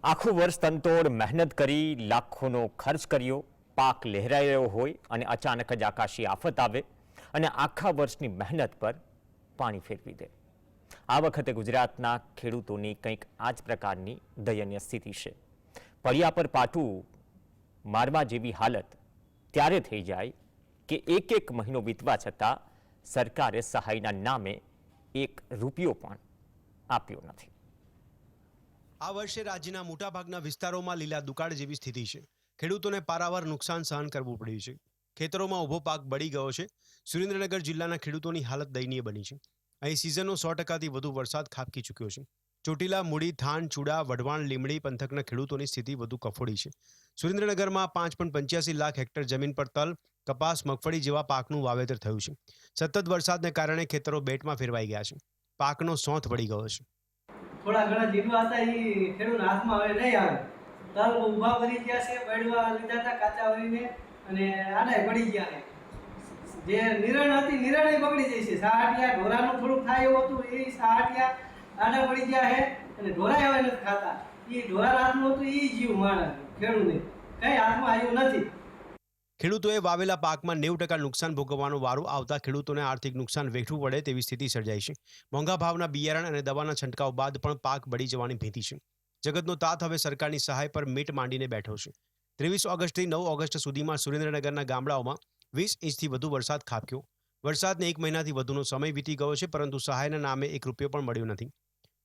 આખું વર્ષ તનતોડ મહેનત કરી લાખોનો ખર્ચ કર્યો, પાક લહેરાઈ રહ્યો હોય અને અચાનક જ આકાશી આફત આવે અને આખા વર્ષની મહેનત પર પાણી ફેરવી દે। આ વખતે ગુજરાતના ખેડૂતોની કંઈક આ જ પ્રકારની દયનીય સ્થિતિ છે। પળિયા પર પાટું મારવા જેવી હાલત ત્યારે થઈ જાય કે એક મહિનો વીતવા છતાં સરકારે સહાયના નામે એક રૂપિયો પણ આપ્યો નથી। આ વર્ષે રાજ્યના મોટાભાગના વિસ્તારોમાં લીલા દુકાળ જેવી સ્થિતિ છે। ખેડૂતોને પારાવાર નુકસાન સહન કરવું પડ્યું છે। ખેતરોમાં ઊભો પાક બળી ગયો છે। સુરેન્દ્રનગર જિલ્લાના ખેડૂતોની હાલત દયનીય બની છે। અહીં સિઝનનો 100%થી વધુ વરસાદ ખાબકી ચૂક્યો છે। ચોટીલા, મૂડી, થાન, ચૂડા, વઢવાણ, લીમડી પંથકના ખેડૂતોની સ્થિતિ વધુ કફોડી છે। સુરેન્દ્રનગરમાં 5.85 લાખ હેક્ટર જમીન પર તલ, કપાસ, મગફળી જેવા પાકનું વાવેતર થયું છે। સતત વરસાદને કારણે ખેતરો બેટમાં ફેરવાઈ ગયા છે। પાકનો સોંથ વળી ગયો છે। થોડા ઘણા જીડવા હતા એ ખેડૂત હાથમાં હવે નહીં આવે। તલ ઊભા પડી ગયા છે, બળવા લીધા હતા કાચા વળીને અને આડાય પડી ગયા છે। જે નિરણ હતી નિરણે બગડી જાય છે। સાહટિયા ઢોરાનું થોડુંક થાય એવું હતું, એ સાહટિયા આડા પડી ગયા છે અને ઢોરાય હવે નથી ખાતા। એ ઢોરાના હાથમાં હતું એ જીવ માણસ ખેડૂતને કંઈ હાથમાં આવ્યું નથી। ખેડૂતોએ વાવેલા પાકમાં 90% નુકસાન ભોગવવાનો વારો આવતા ખેડૂતોને આર્થિક નુકસાન વેઠવું પડે તેવી સ્થિતિ સર્જાઈ છે। મોંઘા ભાવના બિયારણ અને દવાના છંટકાવ બાદ પણ પાક બળી જવાની ભીતિ છે। જગતનો તાત હવે સરકારની સહાય પર મીટ માંડીને બેઠો છે। 23 ઓગસ્ટથી 9 ઓગસ્ટ સુધીમાં સુરેન્દ્રનગરના ગામડાઓમાં 20 ઇંચથી વધુ વરસાદ ખાબક્યો। વરસાદને 1 મહિનાથી વધુનો સમય વીતી ગયો છે, પરંતુ સહાયના નામે એક રૂપિયો પણ મળ્યો નથી।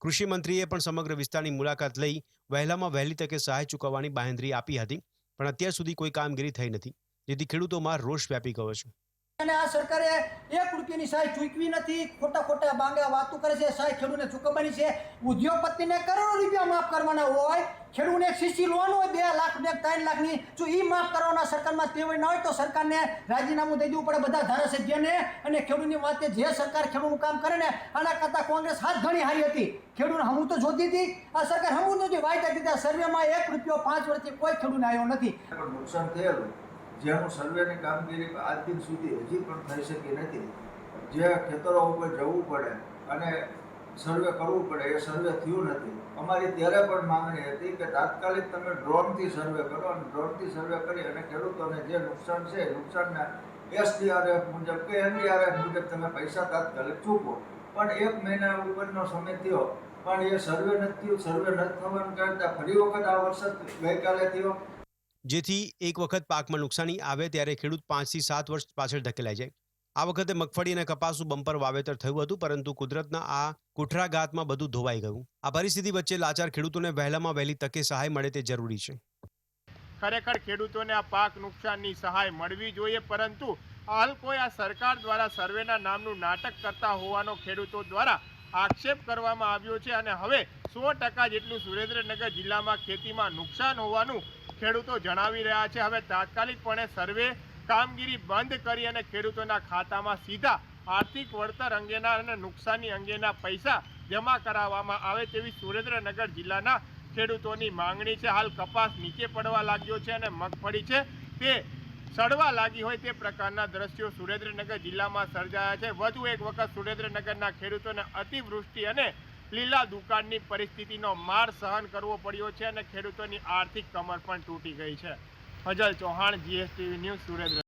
કૃષિ મંત્રીએ પણ સમગ્ર વિસ્તારની મુલાકાત લઈ વહેલામાં વહેલી તકે સહાય ચૂકવવાની બાંહેધરી આપી હતી, પણ અત્યાર સુધી કોઈ કામગીરી થઈ નથી, જેથી ખેડૂતોમાં રોષ વ્યાપી ગયો છે। અને આ સરકારે 1 રૂપિયાની સહાય ચૂકવી નથી। ખોટા બાંગા વાતો કરે છે। સહાય ખેડૂતને ચૂકવવાની છે। ઉદ્યોગપતિને કરોડો રૂપિયા માફ કરવાના હોય, ખેડૂતને સીસી લોન હોય 2 લાખ ને 3 લાખની, જો એ માફ કરવાના સરકારમાં તેવડ ના હોય તો સરકારને રાજીનામું દઈ દેવું પડે બધા ધારાસભ્યને। અને ખેડૂતની વાતે જે સરકાર ખેડૂતનું કામ કરે ને આના કરતાં કોંગ્રેસ હાથ ઘણી હારી હતી। ખેડૂત હમું તો જોતી હતી, આ સરકાર હમું નથી વાયદા દીધા। સર્વેમાં 1 રૂપિયો 5 વર્ષથી કોઈ ખેડૂતને આવ્યો નથી। નુકસાન થયેલું જેનું સર્વેની કામગીરી આજ દિન સુધી હજી પણ થઈ શકી નથી। જે ખેતરો ઉપર જવું પડે અને સર્વે કરવું પડે એ સર્વે થયું નથી। અમારી ત્યારે પણ માંગણી હતી કે તાત્કાલિક તમે ડ્રોનથી સર્વે કરો અને ડ્રોનથી સર્વે કરી અને ખેડૂતોને જે નુકસાન છે નુકસાનના SDRF મુજબ કે NDRF મુજબ તમે પૈસા તાત્કાલિક ચૂકવો। પણ 1 મહિના ઉપરનો સમય થયો પણ એ સર્વે નથી થયું। સર્વે નથી થવાનું કરતાં ફરી વખત આ વરસાદ ગઈકાલે થયો, જેથી એક વખત પાકમાં નુકસાની આવે ત્યારે ખેડૂત 5 થી 7 વર્ષ પાછળ ધકેલાઈ જાય। આ વખતે મગફળી અને કપાસનું બમ્પર વાવેતર થયું હતું, પરંતુ કુદરતના આ કુઠરાઘાતમાં બધું ધોવાઈ ગયું। આ પરિસ્થિતિ વચ્ચે લાચાર ખેડૂતોને વહેલામાં વહેલી તકે સહાય મળે તે જરૂરી છે। ખરેખર ખેડૂતોને આ પાક નુકસાનની સહાય મળવી જોઈએ, પરંતુ હાલ કોઈ આ સરકાર દ્વારા સર્વેના નામનું નાટક કરતા હોવાનો ખેડૂતો દ્વારા આક્ષેપ કરવામાં આવ્યો છે અને હવે 100% જેટલું સુરેન્દ્રનગર જિલ્લામાં ખેતીમાં નુકસાન હોવાનું ખેડૂતો જણાવી રહ્યા છે। હવે તાત્કાલિકપણે સર્વે કામગીરી બંધ કરી અને ખેડૂતોના ખાતામાં સીધા આર્થિક વળતર અંગેના અને નુકસાની અંગેના પૈસા જમા કરાવવામાં આવે તેવી સુરેન્દ્રનગર જિલ્લાના ખેડૂતોની માંગણી છે। હાલ કપાસ નીચે પડવા લાગ્યો છે અને મગફળી છે તે સડવા લાગી હોય તે પ્રકારના દ્રશ્યો સુરેન્દ્રનગર જિલ્લામાં સર્જાયા છે। વધુ એક વખત સુરેન્દ્રનગરના ખેડૂતોને અતિવૃષ્ટિ અને લીલા દુકાળની પરિસ્થિતિનો માર સહન કરવો પડ્યો છે અને ખેડૂતોની આર્થિક કમર પણ તૂટી ગઈ છે। Fazal Chauhan, GSTV news, Surendranagar.